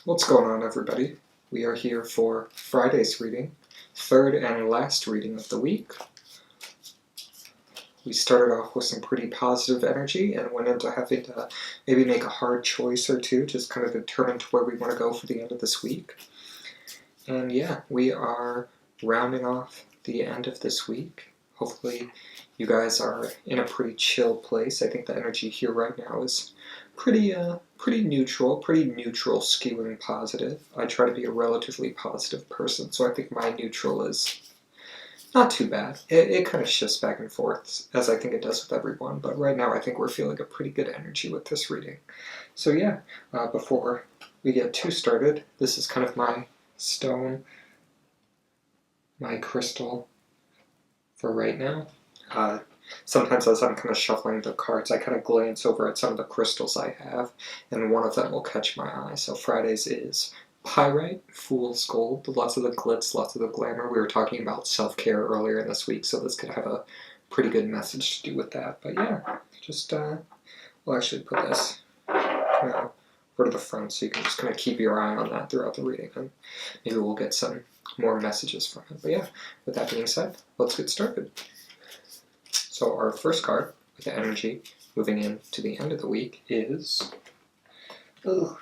What's going on, everybody? We are here for Friday's reading, third and last reading of the week. We started off with some pretty positive energy and went into having to maybe make a hard choice or two, just kind of determine to where we want to go for the end of this week. And yeah, we are rounding off the end of this week. Hopefully you guys are in a pretty chill place. I think the energy here right now is pretty neutral skewing positive. I try to be a relatively positive person, so I think my neutral is not too bad. It kind of shifts back and forth, as I think it does with everyone, but right now I think we're feeling a pretty good energy with this reading. So yeah, before we get too started, this is kind of my stone, my crystal for right now. Sometimes as I'm kind of shuffling the cards, I kind of glance over at some of the crystals I have, and one of them will catch my eye. So Friday's is Pyrite, Fool's Gold, lots of the glitz, lots of the glamour. We were talking about self-care earlier in this week, so this could have a pretty good message to do with that. But yeah, just, we'll actually put this over to the front so you can just kind of keep your eye on that throughout the reading, and maybe we'll get some more messages from it. But yeah, with that being said, let's get started. So our first card with the energy moving into the end of the week is... Oh,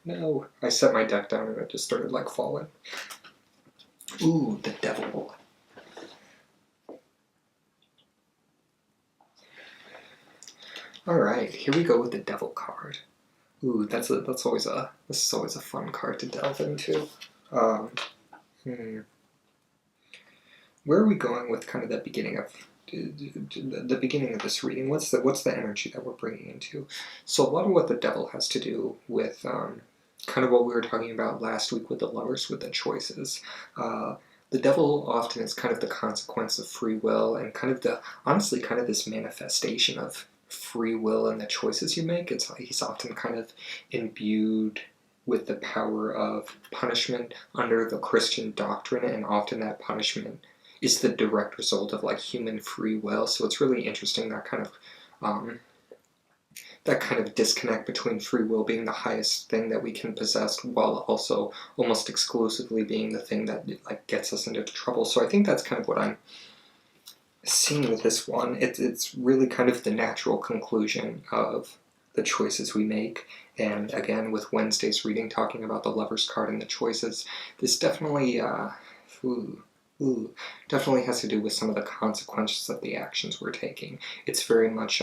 no. I set my deck down and it just started like falling. Ooh, the Devil. Alright, here we go with the Devil card. Ooh, this is always a fun card to delve into. Where are we going with kind of the beginning of this reading? What's the energy that we're bringing into? So a lot of what the Devil has to do with kind of what we were talking about last week with the Lovers, with the choices. The Devil often is kind of the consequence of free will, and kind of honestly kind of this manifestation of free will and the choices you make. He's often kind of imbued with the power of punishment under the Christian doctrine, and often that punishment is the direct result of like human free will. So it's really interesting that kind of disconnect between free will being the highest thing that we can possess, while also almost exclusively being the thing that like gets us into trouble. So I think that's kind of what I'm seeing with this one. It's really kind of the natural conclusion of the choices we make. And again, with Wednesday's reading talking about the Lover's card and the choices, this definitely definitely has to do with some of the consequences of the actions we're taking. It's very much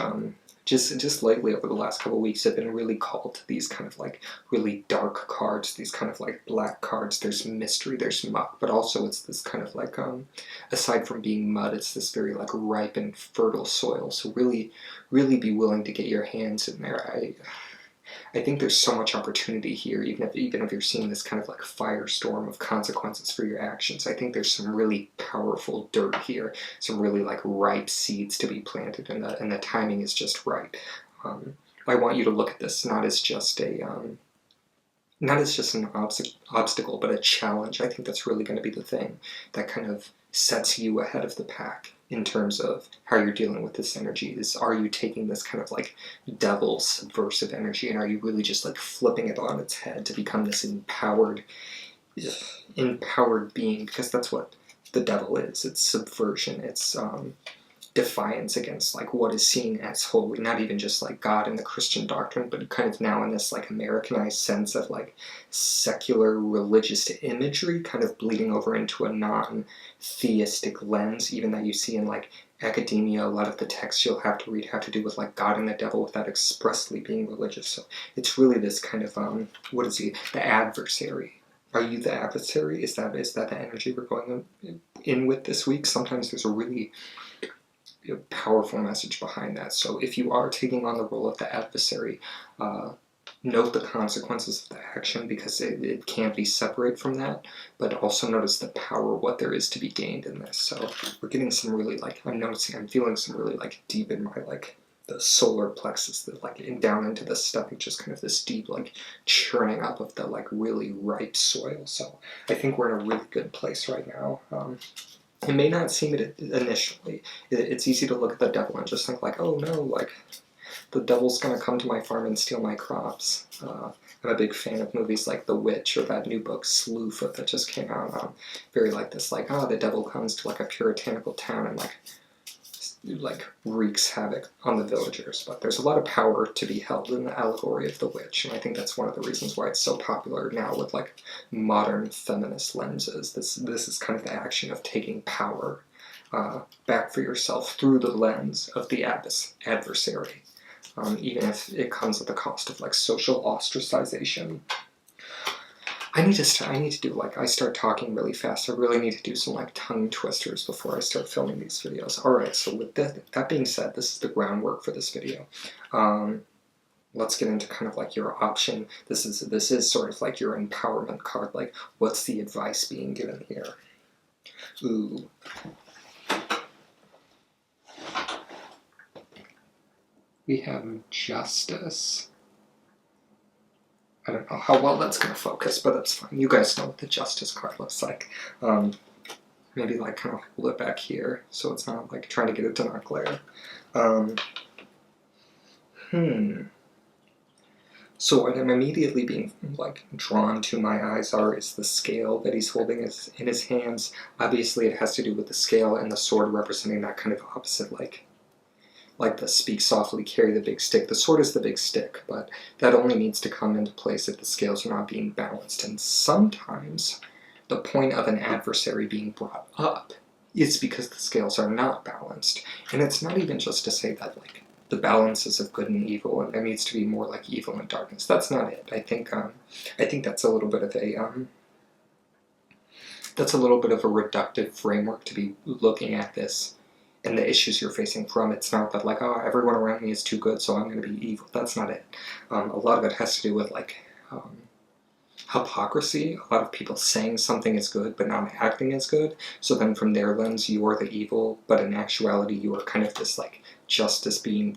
just lately over the last couple of weeks I've been really called to these kind of like really dark cards, these kind of like black cards. There's mystery, there's muck, but also it's this kind of like aside from being mud, it's this very like ripe and fertile soil. So really be willing to get your hands in there. I think there's so much opportunity here, even if you're seeing this kind of like firestorm of consequences for your actions. I think there's some really powerful dirt here, some really like ripe seeds to be planted, and the timing is just right. I want you to look at this not as just an obstacle, but a challenge. I think that's really going to be the thing that kind of sets you ahead of the pack in terms of how you're dealing with this energy. Are you taking this kind of like devil subversive energy, and are you really just like flipping it on its head to become this empowered being? Because that's what the devil is. It's subversion. It's defiance against like what is seen as holy, not even just like God and the Christian doctrine, but kind of now in this like Americanized sense of like secular religious imagery kind of bleeding over into a non-theistic lens, even that you see in like academia. A lot of the texts you'll have to read have to do with like God and the devil without expressly being religious. So it's really this kind of what is he? The adversary. Are you the adversary? Is that the energy we're going in with this week? Sometimes there's a really powerful message behind that. So if you are taking on the role of the adversary, note the consequences of the action, because it can't be separate from that, but also notice the power, what there is to be gained in this. So we're getting some really like, I'm feeling some really like deep in my like the solar plexus, that like down into the stomach, just kind of this deep like churning up of the like really ripe soil. So I think we're in a really good place right now. It may not seem it initially. It's easy to look at the devil and just think like, oh no, like the devil's gonna come to my farm and steal my crops. I'm a big fan of movies like The Witch or that new book Slewfoot that just came out. Very like this, like, oh, the devil comes to like a puritanical town and like wreaks havoc on the villagers. But there's a lot of power to be held in the allegory of the witch, and I think that's one of the reasons why it's so popular now with like modern feminist lenses. This is kind of the action of taking power back for yourself through the lens of the adversary. Even if it comes at the cost of like social ostracization. I need to do, like, I start talking really fast. I really need to do some like tongue twisters before I start filming these videos. Alright, so with that being said, this is the groundwork for this video. Let's get into kind of like your option. This is sort of like your empowerment card. Like, what's the advice being given here? Ooh. We have justice. I don't know how well that's going to focus, but that's fine. You guys know what the justice card looks like. Maybe like kind of hold it back here so it's not like trying to get it to not glare. So what I'm immediately being like drawn to my eyes is the scale that he's holding in his hands. Obviously it has to do with the scale and the sword representing that kind of opposite, like the speak softly, carry the big stick. The sword is the big stick, but that only needs to come into place if the scales are not being balanced. And sometimes the point of an adversary being brought up is because the scales are not balanced. And it's not even just to say that like the balances of good and evil, and there needs to be more like evil and darkness. That's not it. I think that's a little bit of a reductive framework to be looking at this and the issues you're facing from. It's not that like, oh, everyone around me is too good, so I'm going to be evil. That's not it. A lot of it has to do with like hypocrisy. A lot of people saying something is good but not acting as good. So then from their lens, you are the evil, but in actuality, you are kind of this like justice being